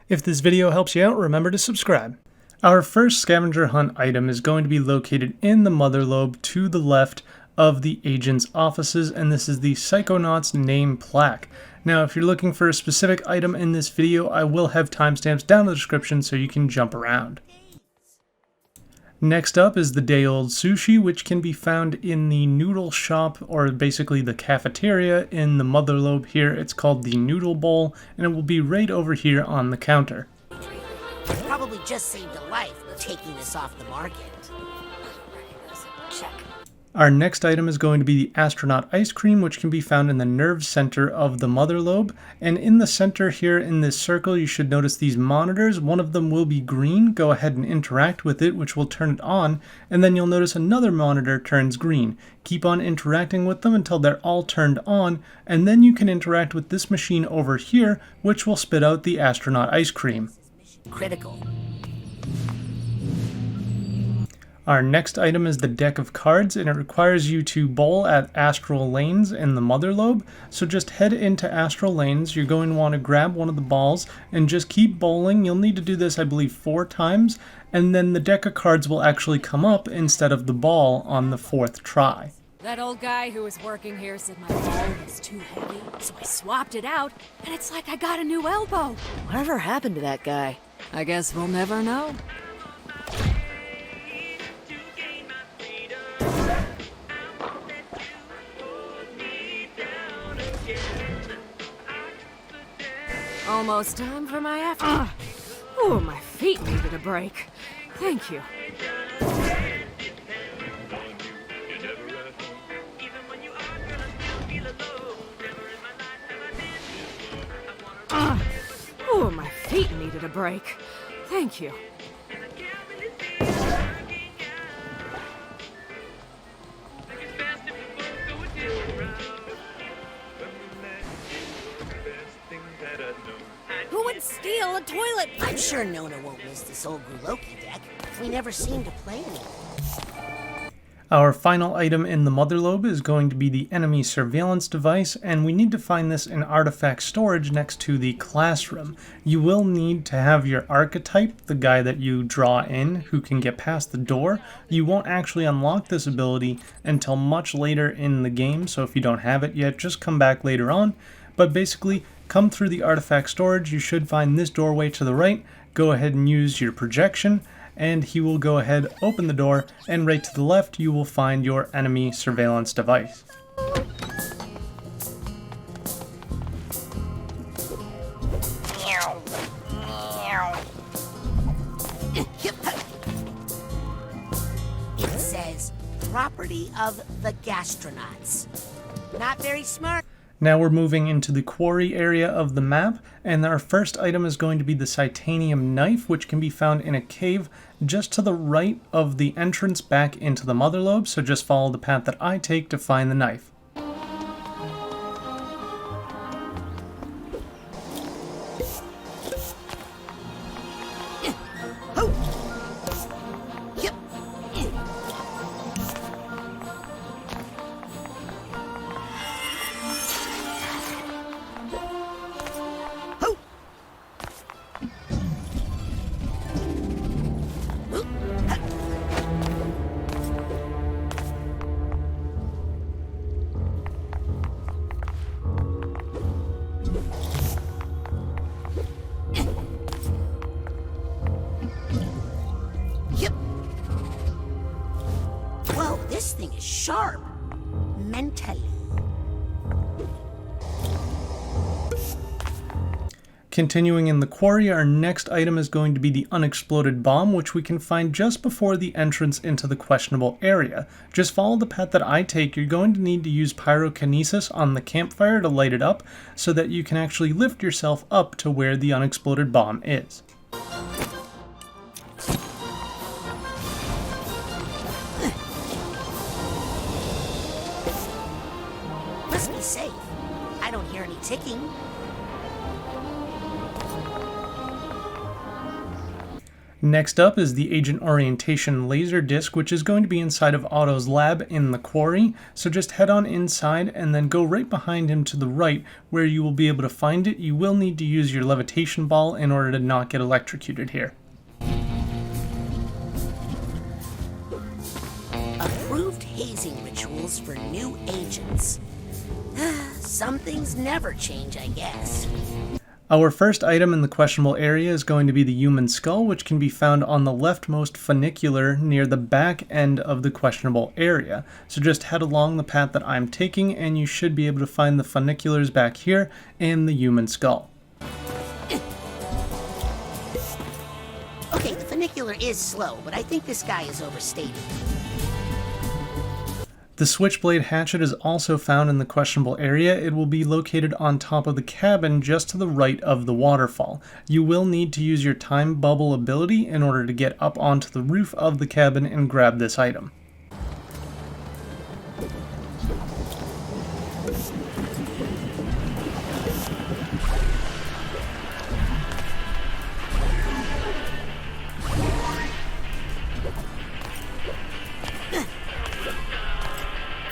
If this video helps you out, remember to subscribe. Our first scavenger hunt item is going to be located in the Motherlobe to the left of the agent's offices, and this is the Psychonauts name plaque. Now, if you're looking for a specific item in this video, I will have timestamps down in the description so you can jump around. Next up is the day old sushi, which can be found in the noodle shop, or basically the cafeteria in the Motherlobe here. It's called the noodle bowl, and it will be right over here on the counter. Probably just saved a life taking this off the market. Check. Our next item is going to be the Astronaut ice cream, which can be found in the nerve center of the Motherlobe. And in the center here in this circle, you should notice these monitors. One of them will be green. Go ahead and interact with it, which will turn it on. And then you'll notice another monitor turns green. Keep on interacting with them until they're all turned on. And then you can interact with this machine over here, which will spit out the Astronaut ice cream. Critical. Our next item is the deck of cards, and it requires you to bowl at astral lanes in the Motherlobe. So just head into astral lanes. You're going to want to grab one of the balls and just keep bowling. You'll need to do this, I believe, 4 times, and then the deck of cards will actually come up instead of the ball on the 4th try. That old guy who was working here said my ball was too heavy, so I swapped it out, and it's like I got a new elbow. Whatever happened to that guy? I guess we'll never know. Almost time for my after. Oh, my feet needed a break. Thank you. Oh, my feet needed a break. Thank you. Who would steal a toilet? I'm sure Nona won't miss this old Guloki deck. We never seem to play anymore. Our final item in the Motherlobe is going to be the enemy surveillance device, and we need to find this in artifact storage next to the classroom. You will need to have your archetype, the guy that you draw in, who can get past the door. You won't actually unlock this ability until much later in the game, so if you don't have it yet, just come back later on. But basically, come through the artifact storage. You should find this doorway to the right. Go ahead and use your projection, and he will go ahead, open the door, and right to the left you will find your enemy surveillance device. It says, property of the gastronauts. Not very smart. Now we're moving into the Quarry area of the map, and our first item is going to be the Psitanium knife, which can be found in a cave just to the right of the entrance back into the Motherlobe, so just follow the path that I take to find the knife. This thing is sharp. Mentally. Continuing in the Quarry, our next item is going to be the Unexploded bomb, which we can find just before the entrance into the questionable area. Just follow the path that I take. You're going to need to use pyrokinesis on the campfire to light it up, so that you can actually lift yourself up to where the Unexploded bomb is. Must be safe. I don't hear any ticking. Next up is the Agent Orientation Laserdisc, which is going to be inside of Otto's lab in the Quarry. So just head on inside and then go right behind him to the right where you will be able to find it. You will need to use your levitation ball in order to not get electrocuted here. Approved hazing rituals for new agents. Some things never change, I guess. Our first item in the questionable area is going to be the human skull, which can be found on the leftmost funicular near the back end of the questionable area. So just head along the path that I'm taking and you should be able to find the funiculars back here and the human skull. Okay, the funicular is slow, but I think this guy is overstated. The Switchblade hatchet is also found in the questionable area. It will be located on top of the cabin just to the right of the waterfall. You will need to use your time bubble ability in order to get up onto the roof of the cabin and grab this item.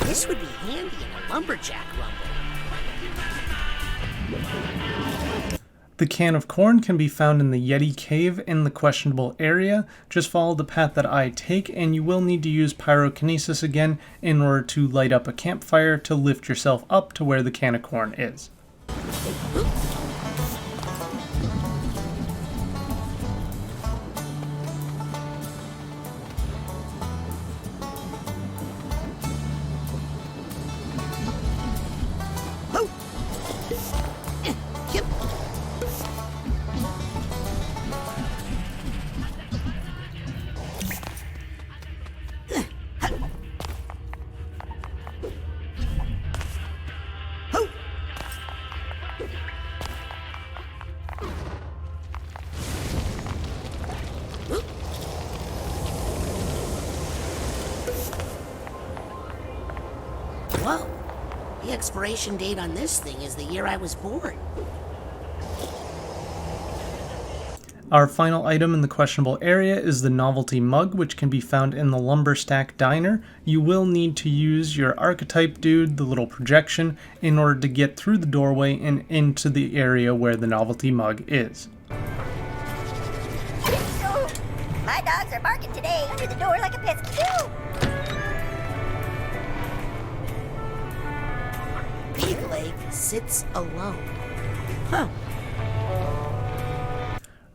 This would be handy in a lumberjack rumble. The can of corn can be found in the Yeti cave in the questionable area. Just follow the path that I take and you will need to use pyrokinesis again in order to light up a campfire to lift yourself up to where the can of corn is. Whoa, the expiration date on this thing is the year I was born. Our final item in the questionable area is the Novelty mug, which can be found in the Lumberstack Diner. You will need to use your archetype dude, the little projection, in order to get through the doorway and into the area where the Novelty mug is. My dogs are barking today under the door like a pesky do. Big Leg sits alone. Huh.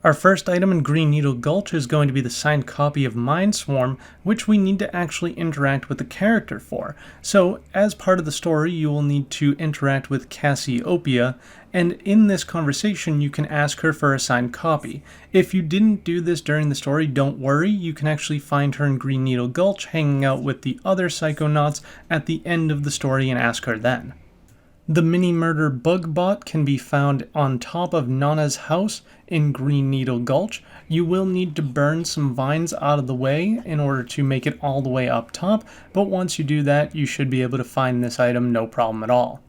Our first item in Green Needle Gulch is going to be the signed copy of Mindswarm, which we need to actually interact with the character for. So, as part of the story, you will need to interact with Cassiopeia, and in this conversation you can ask her for a signed copy. If you didn't do this during the story, don't worry, you can actually find her in Green Needle Gulch hanging out with the other Psychonauts at the end of the story and ask her then. The mini-murder bug bot can be found on top of Nana's house in Green Needle Gulch. You will need to burn some vines out of the way in order to make it all the way up top, but once you do that, you should be able to find this item no problem at all.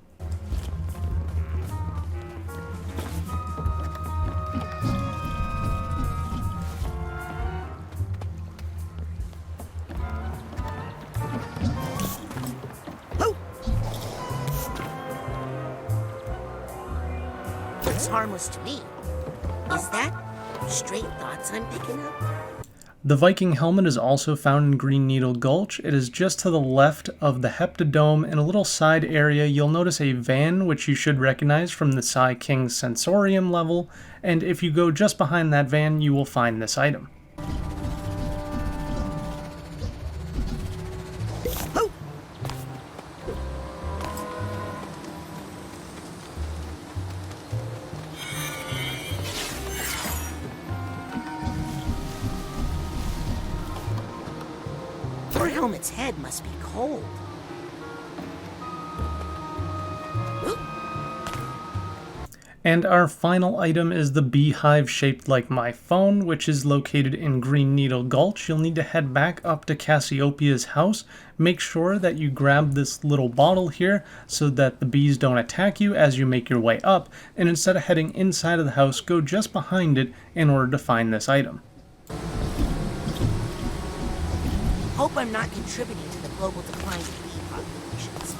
Looks harmless to me. Is that straight thoughts I'm picking up? The Viking helmet is also found in Green Needle Gulch. It is just to the left of the Heptadome. In a little side area, you'll notice a van, which you should recognize from the Psy King's Sensorium level, and if you go just behind that van, you will find this item. Your helmet's head must be cold. And our final item is the Beehive shaped like my phone, which is located in Green Needle Gulch. You'll need to head back up to Cassiopeia's house. Make sure that you grab this little bottle here so that the bees don't attack you as you make your way up. And instead of heading inside of the house, go just behind it in order to find this item. Hope I'm not contributing to the global decline of bee populations.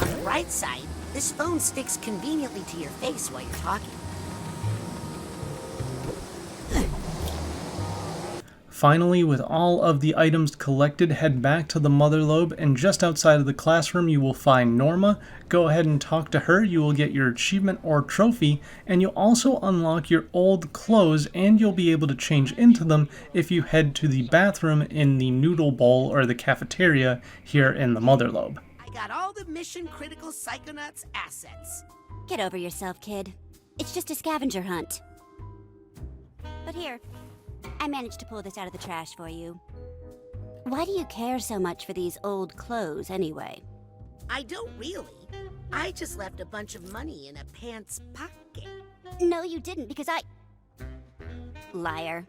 On the right side, this phone sticks conveniently to your face while you're talking. Finally, with all of the items collected, head back to the Motherlobe, and just outside of the classroom you will find Norma. Go ahead and talk to her. You will get your achievement or trophy, and you'll also unlock your old clothes, and you'll be able to change into them if you head to the bathroom in the noodle bowl or the cafeteria here in the Motherlobe. I got all the mission-critical Psychonauts assets. Get over yourself, kid. It's just a scavenger hunt. But here, I managed to pull this out of the trash for you. Why do you care so much for these old clothes, anyway? I don't really. I just left a bunch of money in a pants pocket. No, you didn't, because I... Liar.